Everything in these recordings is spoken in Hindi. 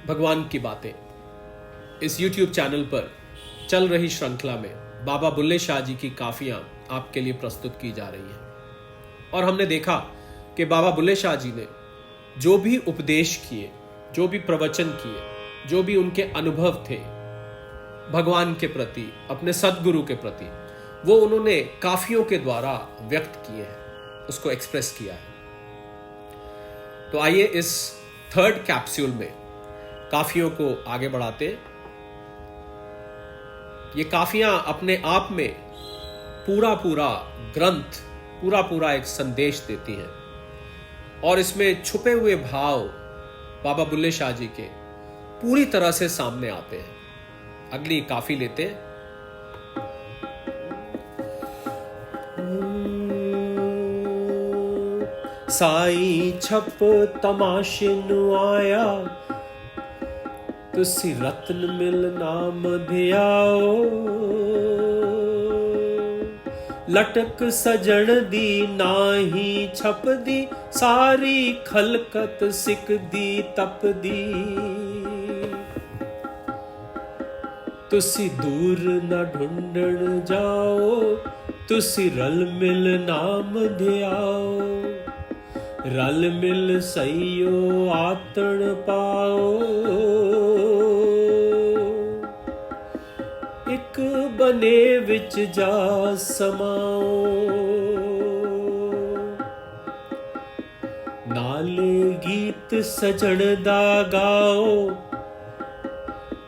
भगवान की बातें इस YouTube चैनल पर चल रही श्रृंखला में बाबा बुल्ले शाह जी की काफियां आपके लिए प्रस्तुत की जा रही हैं। और हमने देखा कि बाबा बुल्ले शाह जी ने जो भी उपदेश किए, जो भी प्रवचन किए, जो भी उनके अनुभव थे भगवान के प्रति, अपने सदगुरु के प्रति, वो उन्होंने काफियों के द्वारा व्यक्त किए हैं, उसको एक्सप्रेस किया है। तो आइए इस थर्ड कैप्सूल में काफियों को आगे बढ़ाते। ये काफियां अपने आप में पूरा ग्रंथ, पूरा एक संदेश देती हैं और इसमें छुपे हुए भाव बाबा बुल्ले शाह जी के पूरी तरह से सामने आते हैं। अगली काफी लेते हैं। साई छप तमाशे नु आया, तुसी रत्न मिल नाम धियाओ। लटक सजण दी नाही छप दी, सारी खलकत सिक दी तप दी। तुसी दूर न ढूंढण जाओ, तुसी रल मिल नाम धियाओ। रल मिल सईयो आतण पाओ, एक बने विच जा समाओ। नाले गीत सजण दा गाओ,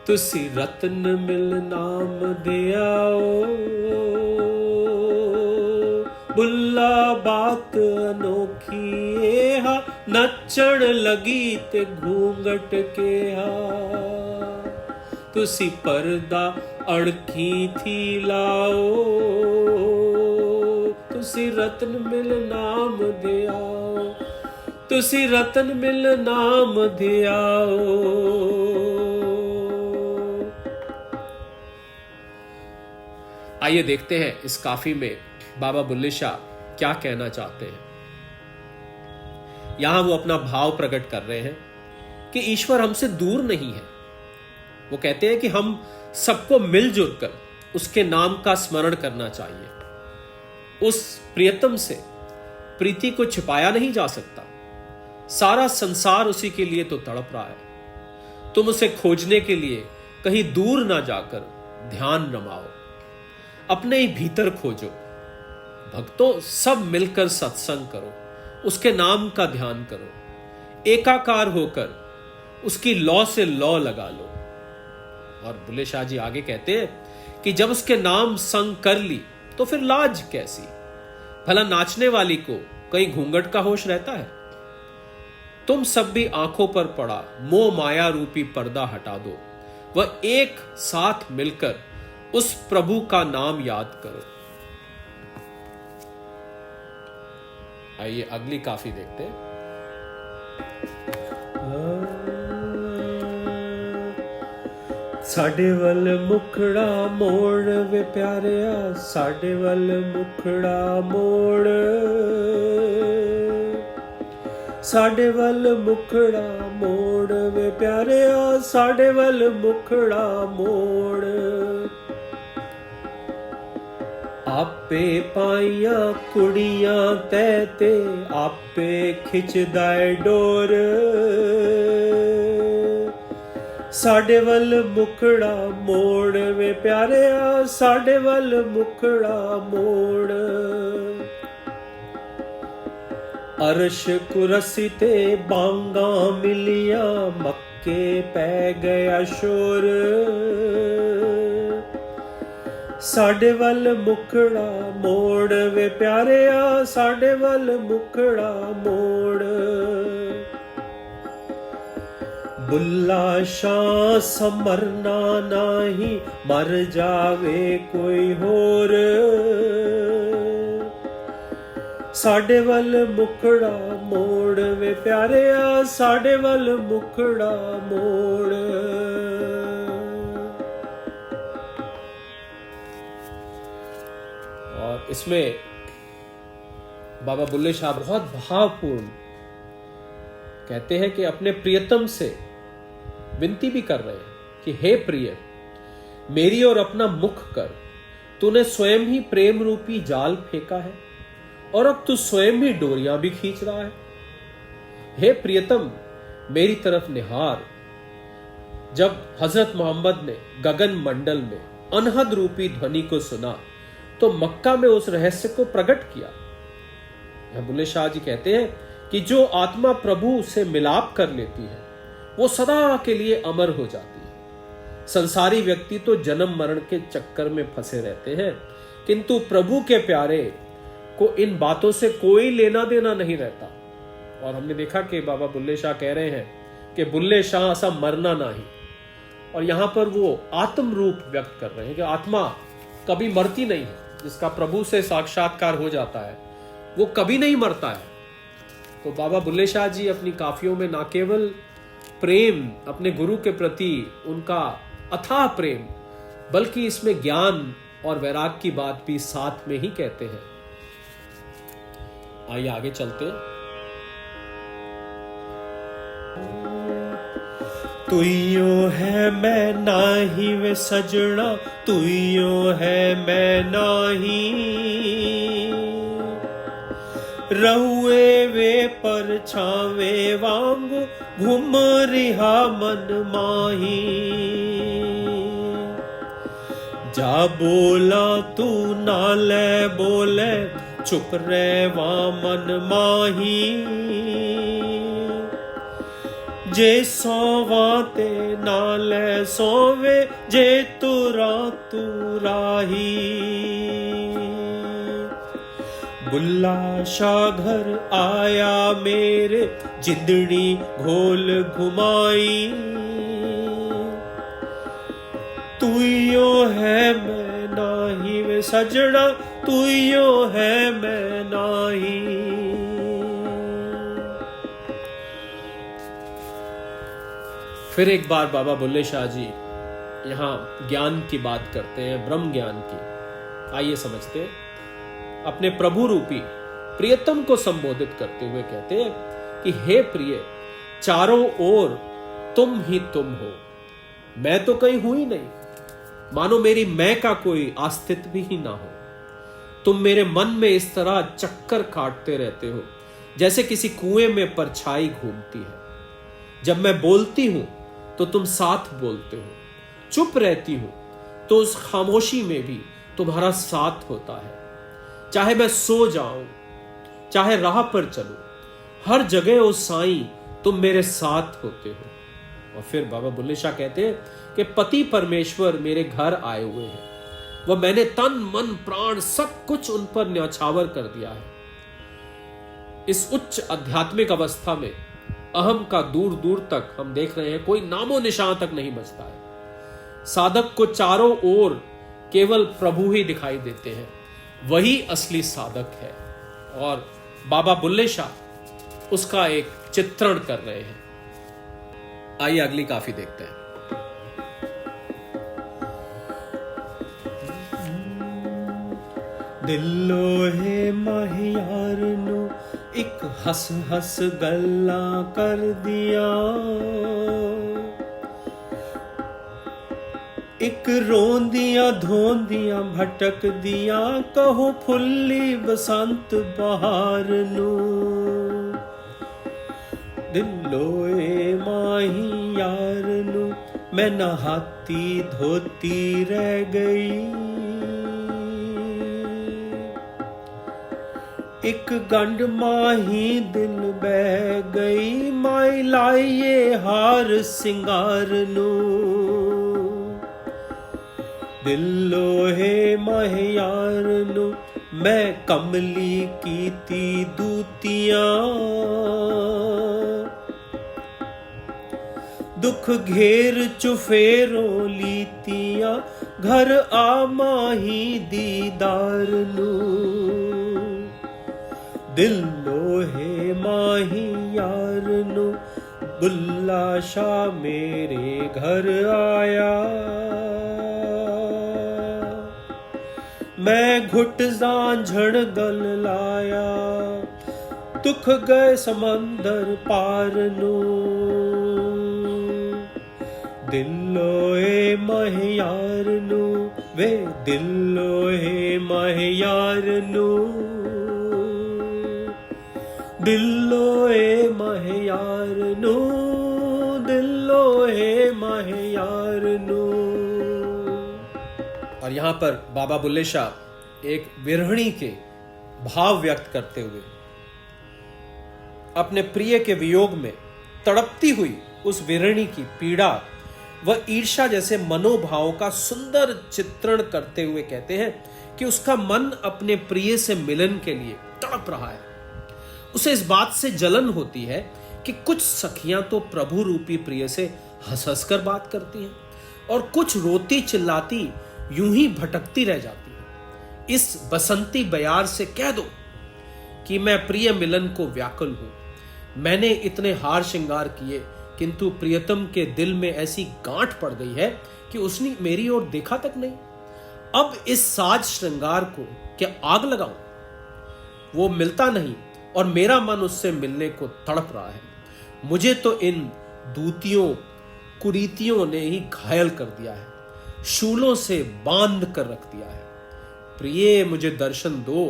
तुसी रत्न मिल नाम दियाओ। बुल्ला बात अनोखी हा, नचण लगी ते घूंघट के हा। तुसी पर्दा अड़खी थी लाओ, तुसी रत्न मिल नाम दियाओ। तुसी रत्न मिल नाम दियाओ। आइए देखते हैं इस काफी में बाबा बुल्ले शाह क्या कहना चाहते हैं। यहां वो अपना भाव प्रकट कर रहे हैं कि ईश्वर हमसे दूर नहीं है। वो कहते हैं कि हम सबको मिलजुल कर उसके नाम का स्मरण करना चाहिए। उस प्रियतम से प्रीति को छिपाया नहीं जा सकता। सारा संसार उसी के लिए तो तड़प रहा है। तुम उसे खोजने के लिए कहीं दूर ना जाकर ध्यान रमाओ, अपने ही भीतर खोजो। भक्तों, सब मिलकर सत्संग करो, उसके नाम का ध्यान करो, एकाकार होकर उसकी लौ से लौ लगा लो। और बुल्ले शाह जी आगे कहते हैं कि जब उसके नाम संग कर ली तो फिर लाज कैसी। भला नाचने वाली को कहीं घूंघट का होश रहता है। तुम सब भी आंखों पर पड़ा मोह माया रूपी पर्दा हटा दो, वह एक साथ मिलकर उस प्रभु का नाम याद करो। आइए अगली काफी देखते हैं। साडे वल मुखड़ा मोड़ वे प्यारिया, साडे वल मुखड़ा मोड़। साडे वल मुखड़ा मोड़ वे प्यारिया, साडे वल मुखड़ा मोड़। आपे पाइया कुड़ियां तैते, आपे खिचदाए डोर। साडे वल मुखड़ा मोड़ वे प्यारिया, साडे वल मुखड़ा मोड़। अर्श कुरसी ते बांगा मिलिया, मक्के पै गया शोर। साडे वल मुखड़ा मोड़ वे प्यारिया, साडे वल मुखड़ा मोड़। बुल्ला शाह समरना नाही, मर जावे कोई होर। साडे वल मुखड़ा मोड़ वे प्यारिया, साडे वल मुखड़ा मोड़। और इसमें बाबा बुल्ले शाह बहुत भावपूर्ण कहते हैं कि अपने प्रियतम से विनती भी कर रहे हैं कि हे प्रिय, मेरी ओर अपना मुख कर, तूने स्वयं ही प्रेम रूपी जाल फेंका है और अब तू स्वयं ही डोरियां भी खींच रहा है। हे प्रियतम, मेरी तरफ निहार। जब हजरत मोहम्मद ने गगन मंडल में अनहद रूपी ध्वनि को सुना तो मक्का में उस रहस्य को प्रकट किया। बुल्ले शाह जी कहते हैं कि जो आत्मा प्रभु से मिलाप कर लेती है वो सदा के लिए अमर हो जाती है। संसारी व्यक्ति तो जन्म मरण के चक्कर में फंसे रहते हैं, किंतु प्रभु के प्यारे को इन बातों से कोई लेना देना नहीं रहता। और हमने देखा कि बाबा बुल्ले शाह कह रहे हैं कि बुल्ले शाह ऐसा मरना नहीं, और यहां पर वो आत्म रूप व्यक्त कर रहे हैं कि आत्मा कभी मरती नहीं है। जिसका प्रभु से साक्षात्कार हो जाता है वो कभी नहीं मरता है। तो बाबा बुल्ले शाह जी अपनी काफियों में न केवल प्रेम अपने गुरु के प्रति उनका अथाह प्रेम, बल्कि इसमें ज्ञान और वैराग की बात भी साथ में ही कहते हैं। आइए आगे चलते हैं। तुइयो है मैं नाही वे सजना, तुइयो है मैं नाही, रहुए वे पर छावे वांगू घूम रिहा मन माही। जा बोला तू नाले बोले, चुप रहवा मन माही। जे सोवा ते नाले सोवे, जे तुरा तुराही। बुल्ला शाह घर आया मेरे, जिंदड़ी घोल घुमाई। तुइयो है मैं नाही वे सजना, तुइयो है मैं नाही। फिर एक बार बाबा बुल्ले शाह जी यहाँ ज्ञान की बात करते हैं, ब्रह्म ज्ञान की। आइए समझते हैं। अपने प्रभु रूपी प्रियतम को संबोधित करते हुए कहते हैं कि हे प्रिय, चारों ओर तुम ही तुम हो, मैं तो कहीं हूं ही नहीं, मानो मेरी मैं का कोई अस्तित्व ही ना हो। तुम मेरे मन में इस तरह चक्कर काटते रहते हो जैसे किसी कुएं में परछाई घूमती है। जब मैं बोलती हूं तो तुम साथ बोलते हो, चुप रहती हो तो उस खामोशी में भी तुम्हारा साथ होता है। चाहे मैं सो जाऊं, चाहे राह पर चलूं, हर जगह ओ साईं तुम मेरे साथ होते हो। और फिर बाबा बुल्ले शाह कहते हैं कि पति परमेश्वर मेरे घर आए हुए हैं, वह मैंने तन मन प्राण सब कुछ उन पर न्यौछावर कर दिया है। इस उच्च आध्यात्मिक अवस्था में अहम का दूर दूर तक हम देख रहे हैं कोई नामो निशान तक नहीं बचता है। साधक को चारों ओर केवल प्रभु ही दिखाई देते हैं, वही असली साधक है। और बाबा बुल्ले शाह उसका एक चित्रण कर रहे हैं। आइए अगली काफी देखते हैं। दिलो है महियार नो एक हस हस गल्ला कर दिया, एक रोंदियां धोंदियां भटक दिया, कहो फुल्ली बसंत बहार नो। दिलो ए माही यार नो मैं नहाती धोती रह गई, एक गंड माही दिल बह गई, माई लाइए हार सिंगार नो। दिलो है महियार नो मैं कमली कीती दूतियां, दुख घेर चुफेरो लीतियां, घर आ माही दीदार नो। दिलो है माही यार नो बुल्ला शाह मेरे घर आया, मैं घुट झांझड़ गल लाया, दुख गए समंदर पार नो। दिलोए महियारनु वे दिलोए महियारनु दिलोए महियारनु दिलोए महियारनु। और यहां पर बाबा बुल्ले शाह एक विरहणी के भाव व्यक्त करते हुए अपने प्रिय के वियोग में तड़पती हुई उस विरहणी की पीड़ा व ईर्ष्या जैसे मनोभावों का सुंदर चित्रण करते हुए कहते हैं कि उसका मन अपने प्रिय से मिलन के लिए तड़प रहा है। उसे इस बात से जलन होती है कि कुछ सखियां तो प्रभु रूपी प्रिय से हंस हंस कर बात करती हैं और कुछ रोती चिल्लाती यूं ही भटकती रह जाती हैं। इस बसंती बयार से कह दो कि मैं प्रिय मिलन को व्याकुल हूं। मैंने इतने हार श्रृंगार किए किंतु प्रियतम के दिल में ऐसी गांठ पड़ गई है कि उसने मेरी ओर देखा तक नहीं। अब इस साज श्रृंगार को क्या आग लगाऊं? वो मिलता नहीं और मेरा मन उससे मिलने को तड़प रहा है। मुझे तो इन दूतियों कुरीतियों ने ही घायल कर दिया है, शूलों से बांध कर रख दिया है। प्रिय मुझे दर्शन दो।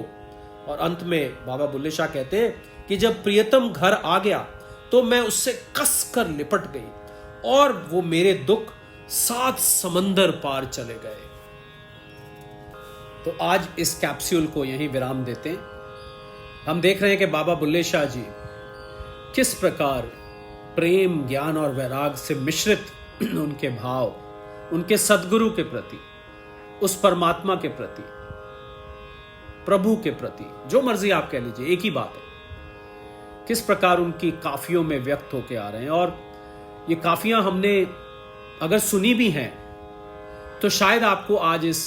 और अंत में बाबा बुल्ले शाह कहते हैं कि जब प्रियतम घर आ गया तो मैं उससे कस कर लिपट गई और वो मेरे दुख 7 समंदर पार चले गए। तो आज इस कैप्सूल को यहीं विराम देते हैं। हम देख रहे हैं कि बाबा बुल्ले शाह जी किस प्रकार प्रेम, ज्ञान और वैराग से मिश्रित उनके भाव, उनके सद्गुरु के प्रति, उस परमात्मा के प्रति, प्रभु के प्रति, जो मर्जी आप कह लीजिए, एक ही बात है, किस प्रकार उनकी काफियों में व्यक्त होके आ रहे हैं। और ये काफियां हमने अगर सुनी भी हैं तो शायद आपको आज इस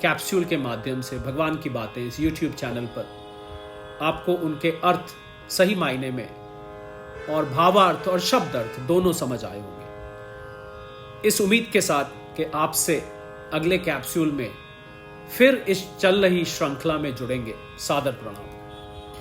कैप्सूल के माध्यम से भगवान की बातें इस YouTube चैनल पर आपको उनके अर्थ सही मायने में और भावार्थ और शब्द अर्थ दोनों समझ आए होंगे। इस उम्मीद के साथ कि आपसे अगले कैप्सूल में फिर इस चल रही श्रृंखला में जुड़ेंगे। सादर प्रणाम।